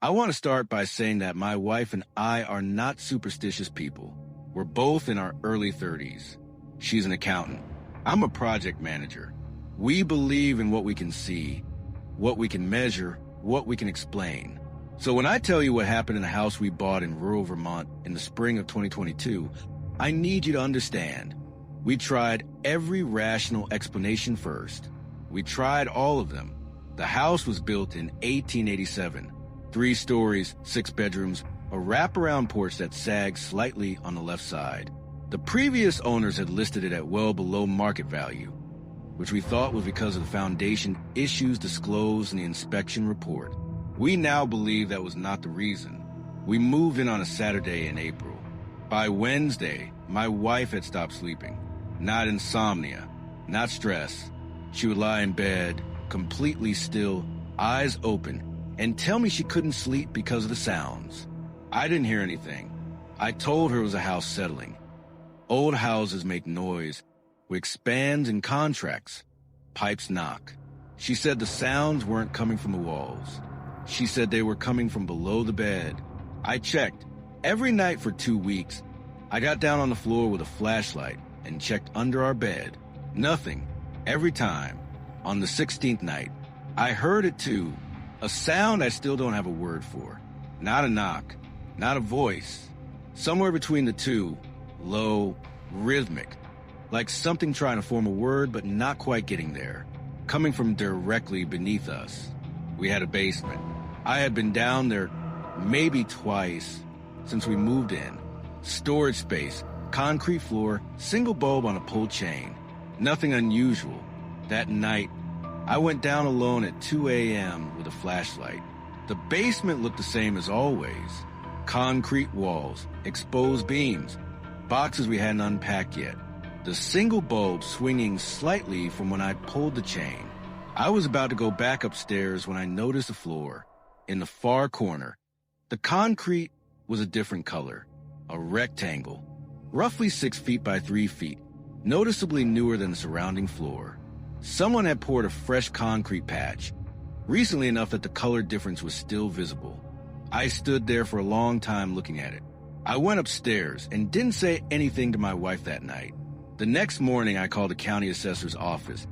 I want to start by saying that my wife and I are not superstitious people. We're both in our early 30s. She's an accountant. I'm a project manager. We believe in what we can see, what we can measure, what we can explain. So when I tell you what happened in the house we bought in rural Vermont in the spring of 2022, I need you to understand. We tried every rational explanation first. We tried all of them. The house was built in 1887. 3 stories, 6 bedrooms, a wraparound porch that sagged slightly on the left side. The previous owners had listed it at well below market value, which we thought was because of the foundation issues disclosed in the inspection report. We now believe that was not the reason. We moved in on a Saturday in April. By Wednesday, my wife had stopped sleeping. Not insomnia, not stress. She would lie in bed, completely still, eyes open, and tell me she couldn't sleep because of the sounds. I didn't hear anything. I told her it was a house settling. Old houses make noise, which expands and contracts. Pipes knock. She said the sounds weren't coming from the walls. She said they were coming from below the bed. I checked. Every night for 2 weeks, I got down on the floor with a flashlight and checked under our bed. Nothing. Every time. On the 16th night, I heard it too. A sound I still don't have a word for. Not a knock. Not a voice. Somewhere between the two. Low, rhythmic. Like something trying to form a word but not quite getting there. Coming from directly beneath us. We had a basement. I had been down there maybe twice since we moved in. Storage space, concrete floor, single bulb on a pull chain. Nothing unusual. That night, I went down alone at 2 a.m. with a flashlight. The basement looked the same as always. Concrete walls, exposed beams, boxes we hadn't unpacked yet. The single bulb swinging slightly from when I pulled the chain. I was about to go back upstairs when I noticed the floor. In the far corner, the concrete was a different color. A rectangle, roughly 6 feet by 3 feet, noticeably newer than the surrounding floor. Someone had poured a fresh concrete patch, recently enough that the color difference was still visible. I stood there for a long time looking at it. I went upstairs and didn't say anything to my wife that night. The next morning, I called the county assessor's office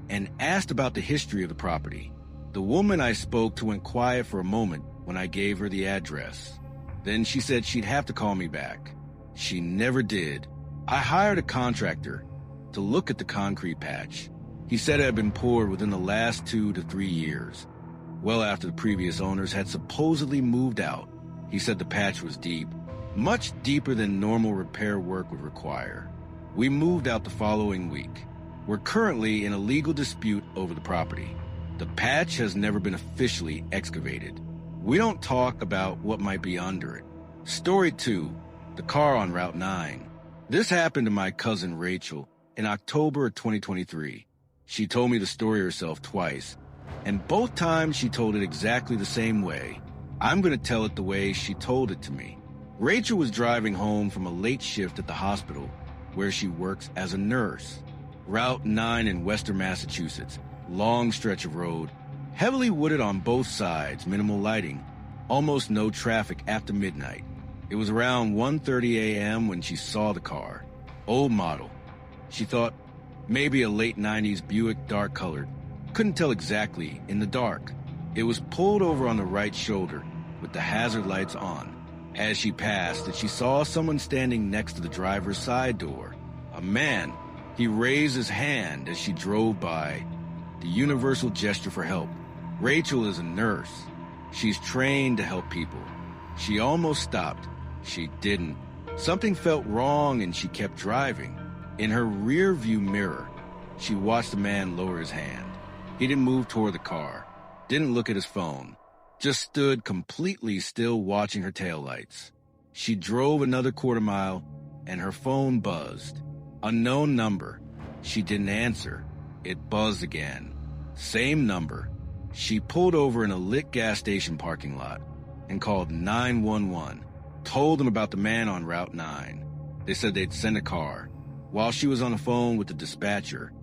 and asked about the history of the property. The woman I spoke to went quiet for a moment when I gave her the address. Then she said she'd have to call me back. She never did. I hired a contractor to look at the concrete patch. He said it had been poured within the last 2 to 3 years, well after the previous owners had supposedly moved out. He said the patch was deep, much deeper than normal repair work would require. We moved out the following week. We're currently in a legal dispute over the property. The patch has never been officially excavated. We don't talk about what might be under it. Story 2, the car on Route 9. This happened to my cousin Rachel in October of 2023. She told me the story herself twice, and both times she told it exactly the same way. I'm going to tell it the way she told it to me. Rachel was driving home from a late shift at the hospital where she works as a nurse. Route 9 in western Massachusetts, long stretch of road, heavily wooded on both sides, minimal lighting, almost no traffic after midnight. It was around 1:30 a.m. when she saw the car. Old model. She thought maybe a late 90s Buick, dark colored. Couldn't tell exactly in the dark. It was pulled over on the right shoulder with the hazard lights on. As she passed, she saw someone standing next to the driver's side door. A man. He raised his hand as she drove by. The universal gesture for help. Rachel is a nurse. She's trained to help people. She almost stopped. She didn't. Something felt wrong and she kept driving. In her rear view mirror, she watched the man lower his hand. He didn't move toward the car, didn't look at his phone, just stood completely still watching her taillights. She drove another quarter mile and her phone buzzed. Unknown number. She didn't answer. It buzzed again. Same number. She pulled over in a lit gas station parking lot and called 911. Told them about the man on Route 9. They said they'd send a car. While she was on the phone with the dispatcher,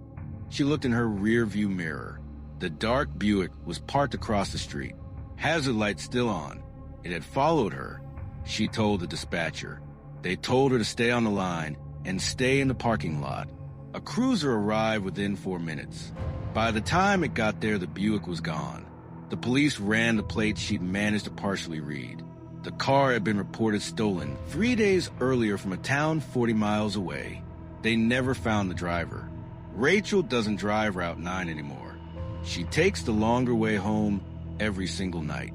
she looked in her rear view mirror. The dark Buick was parked across the street. Hazard lights still on. It had followed her. She told the dispatcher. They told her to stay on the line and stay in the parking lot. A cruiser arrived within 4 minutes. By the time it got there, the Buick was gone. The police ran the plates she'd managed to partially read. The car had been reported stolen 3 days earlier from a town 40 miles away. They never found the driver. Rachel doesn't drive Route 9 anymore. She takes the longer way home every single night.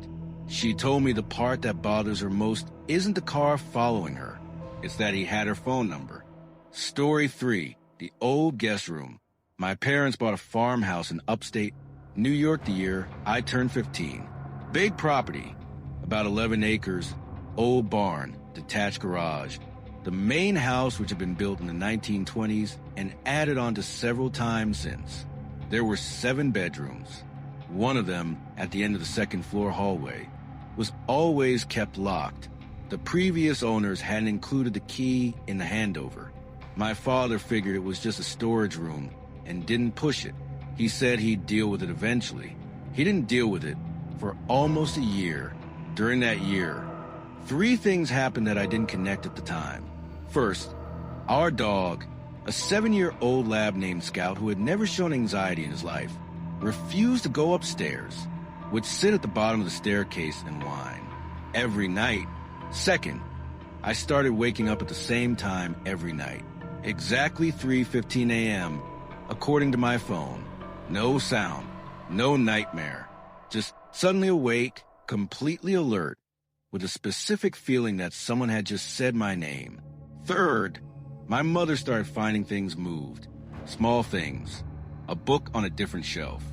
She told me the part that bothers her most isn't the car following her. It's that he had her phone number. Story 3, the old guest room. My parents bought a farmhouse in upstate New York the year I turned 15. Big property, about 11 acres, old barn, detached garage. The main house, which had been built in the 1920s and added on to several times since. There were 7 bedrooms. One of them, at the end of the second floor hallway, was always kept locked. The previous owners hadn't included the key in the handover. My father figured it was just a storage room and didn't push it. He said he'd deal with it eventually. He didn't deal with it for almost a year. During that year, 3 things happened that I didn't connect at the time. First, our dog, a 7-year-old lab named Scout who had never shown anxiety in his life, refused to go upstairs, would sit at the bottom of the staircase and whine every night. Second, I started waking up at the same time every night, exactly 3:15 a.m., according to my phone. No sound, no nightmare, just suddenly awake, completely alert, with a specific feeling that someone had just said my name. Third, my mother started finding things moved, small things, a book on a different shelf,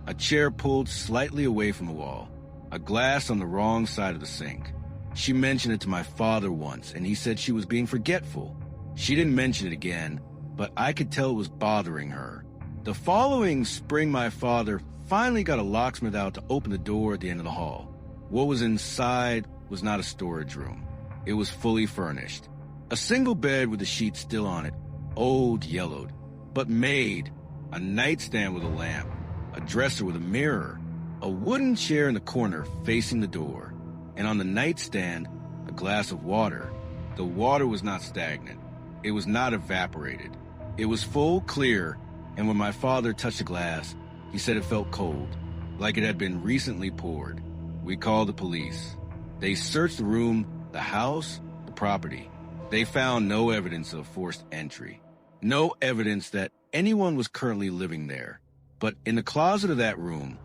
a chair pulled slightly away from the wall, a glass on the wrong side of the sink. She mentioned it to my father once, and he said she was being forgetful. She didn't mention it again, but I could tell it was bothering her. The following spring, my father finally got a locksmith out to open the door at the end of the hall. What was inside was not a storage room. It was fully furnished. A single bed with the sheets still on it, old, yellowed, but made, a nightstand with a lamp, a dresser with a mirror, a wooden chair in the corner facing the door, and on the nightstand, a glass of water. The water was not stagnant. It was not evaporated. It was full, clear, and when my father touched the glass, he said it felt cold, like it had been recently poured. We called the police. They searched the room, the house, the property. They found no evidence of forced entry, no evidence that anyone was currently living there. But in the closet of that room,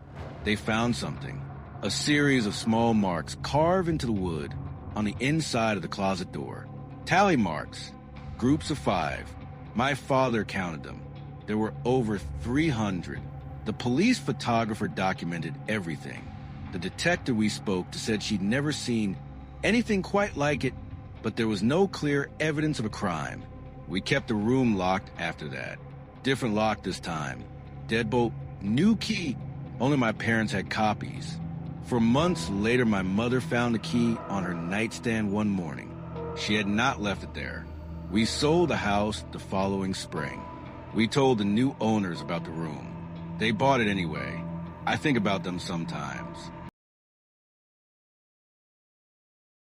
they found something, a series of small marks carved into the wood on the inside of the closet door. Tally marks, groups of 5. My father counted them. There were over 300. The police photographer documented everything. The detective we spoke to said she'd never seen anything quite like it, but there was no clear evidence of a crime. We kept the room locked after that. Different lock this time. Deadbolt, new key. Only my parents had copies. For months later, my mother found the key on her nightstand one morning. She had not left it there. We sold the house the following spring. We told the new owners about the room. They bought it anyway. I think about them sometimes.